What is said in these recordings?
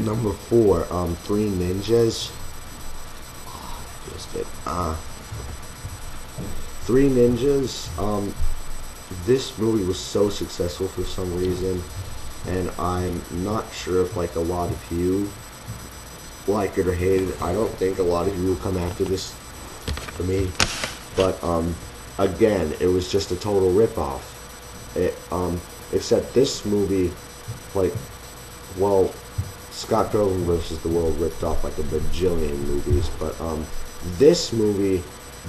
Number four, Three Ninjas. Just it. Three Ninjas. This movie was so successful for some reason, and I'm not sure if like a lot of you like it or hate it. I don't think a lot of you will come after this for me, but again, it was just a total ripoff. Except this movie, like, well, Scott Pilgrim versus the World ripped off like a bajillion movies, but this movie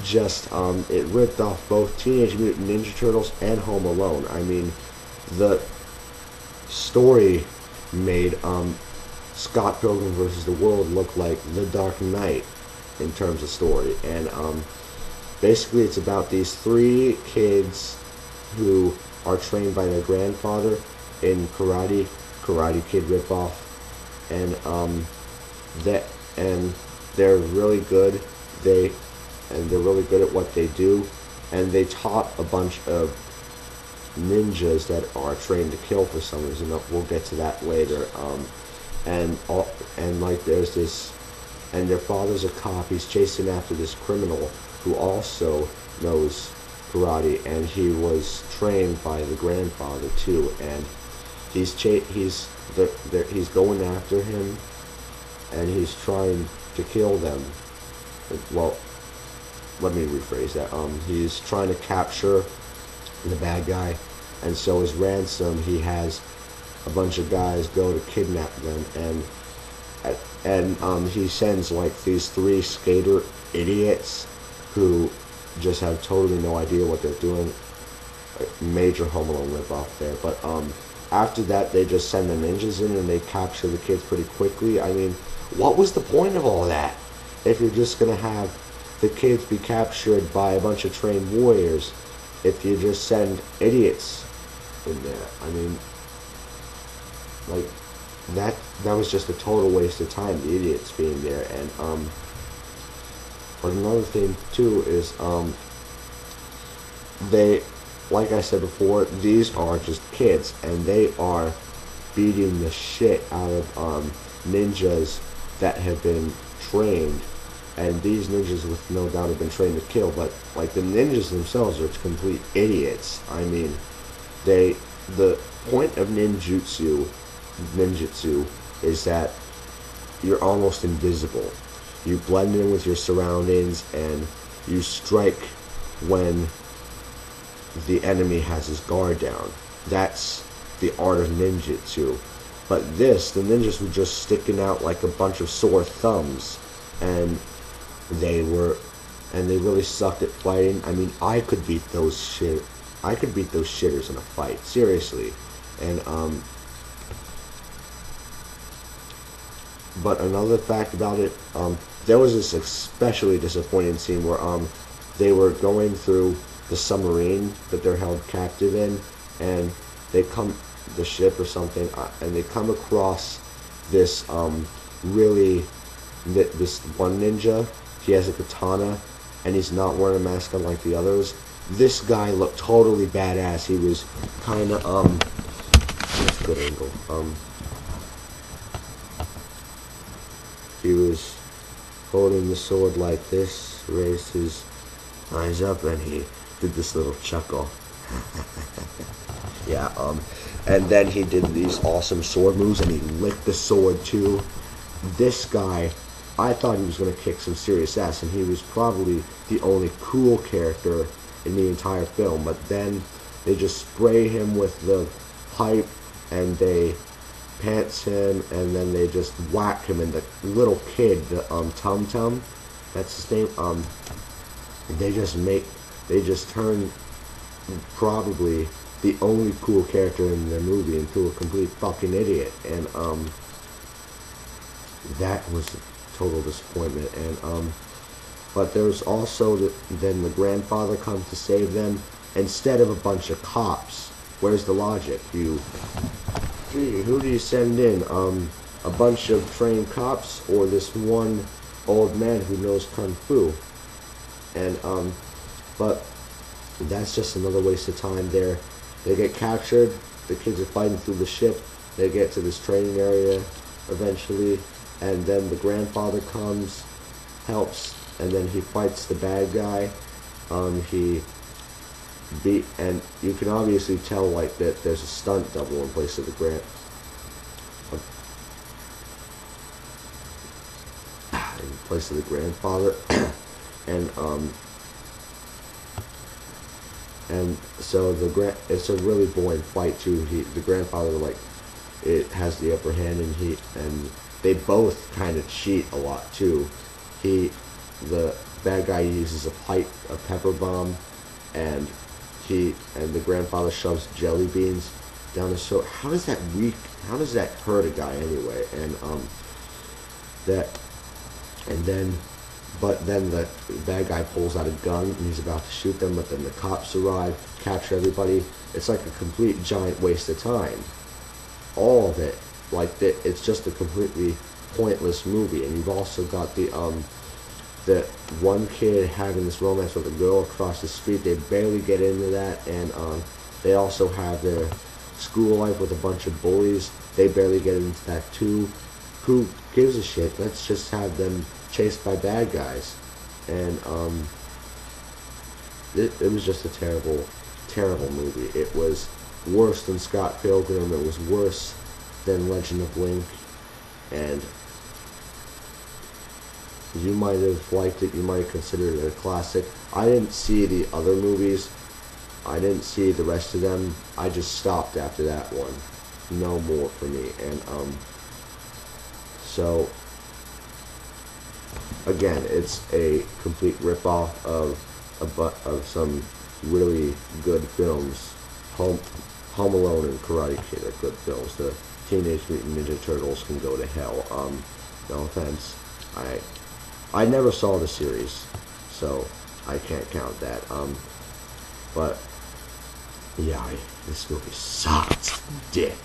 just it ripped off both Teenage Mutant Ninja Turtles and Home Alone. I mean, the story made Scott Pilgrim versus the World look like The Dark Knight in terms of story, and basically it's about these three kids who are trained by their grandfather in Karate Kid ripoff, and that and they're really good. They're really good at what they do, and they taught a bunch of ninjas that are trained to kill for some reason. We'll get to that later. And like there's this, and their father's a cop. He's chasing after this criminal who also knows karate, and he was trained by the grandfather too. And he's going after him, and he's trying to kill them. Well, let me rephrase that. He's trying to capture the bad guy, and so as ransom, he has a bunch of guys go to kidnap them, and he sends like these three skater idiots who just have totally no idea what they're doing. A major Home Alone ripoff there, but after that, they just send the ninjas in and they capture the kids pretty quickly. I mean, what was the point of all that if you're just gonna have the kids be captured by a bunch of trained warriors? If you just send idiots in there, I mean, like that was just a total waste of time, the idiots being there. And but another thing too is they, like I said before, these are just kids, and they are beating the shit out of ninjas that have been trained, and these ninjas with no doubt have been trained to kill, but like the ninjas themselves are complete idiots. I mean, the point of ninjutsu is that you're almost invisible. You blend in with your surroundings, and you strike when the enemy has his guard down. That's the art of ninjutsu. But the ninjas were just sticking out like a bunch of sore thumbs, and they really sucked at fighting. I mean, I could beat those shitters in a fight, seriously. And but another fact about it, there was this especially disappointing scene where they were going through the submarine that they're held captive in, and the ship or something, and they come across this this one ninja. He has a katana, and he's not wearing a mask unlike the others. This guy looked totally badass. He was kind of that's a good angle. He was holding the sword like this, raised his eyes up, and he did this little chuckle. Yeah, and then he did these awesome sword moves, and he licked the sword too. This guy, I thought he was going to kick some serious ass, and he was probably the only cool character in the entire film, but then they just spray him with the pipe, and they pants him, and then they just whack him, and the little kid, the Tum Tum, that's his name, they just turn probably the only cool character in the movie into a complete fucking idiot, and that was a total disappointment. And but there's also then the grandfather comes to save them instead of a bunch of cops. Where's the logic? Who do you send in? A bunch of trained cops, or this one old man who knows kung fu? And but that's just another waste of time there. They get captured, the kids are fighting through the ship, they get to this training area, eventually, and then the grandfather comes, helps, and then he fights the bad guy. He beat, and you can obviously tell like that there's a stunt double in place of the grandfather, and so it's a really boring fight too. The grandfather, like, it has the upper hand, and they both kind of cheat a lot too. The bad guy uses a pepper bomb, and the grandfather shoves jelly beans down his throat. How does that hurt a guy anyway? But then the bad guy pulls out a gun and he's about to shoot them, but then the cops arrive, capture everybody. It's like a complete giant waste of time. All of it, it's just a completely pointless movie. And you've also got the one kid having this romance with a girl across the street. They barely get into that, and they also have their school life with a bunch of bullies. They barely get into that too. Who gives a shit? Let's just have them chased by bad guys. And it was just a terrible, terrible movie. It was worse than Scott Pilgrim. It was worse than Legend of Link, and you might have liked it. You might have considered it a classic. I didn't see the other movies. I didn't see the rest of them. I just stopped after that one. No more for me. And so again, it's a complete ripoff of some really good films. Home Alone and Karate Kid are good films. The Teenage Mutant Ninja Turtles can go to hell. No offense. I never saw the series, so I can't count that. But yeah, this movie sucks dick.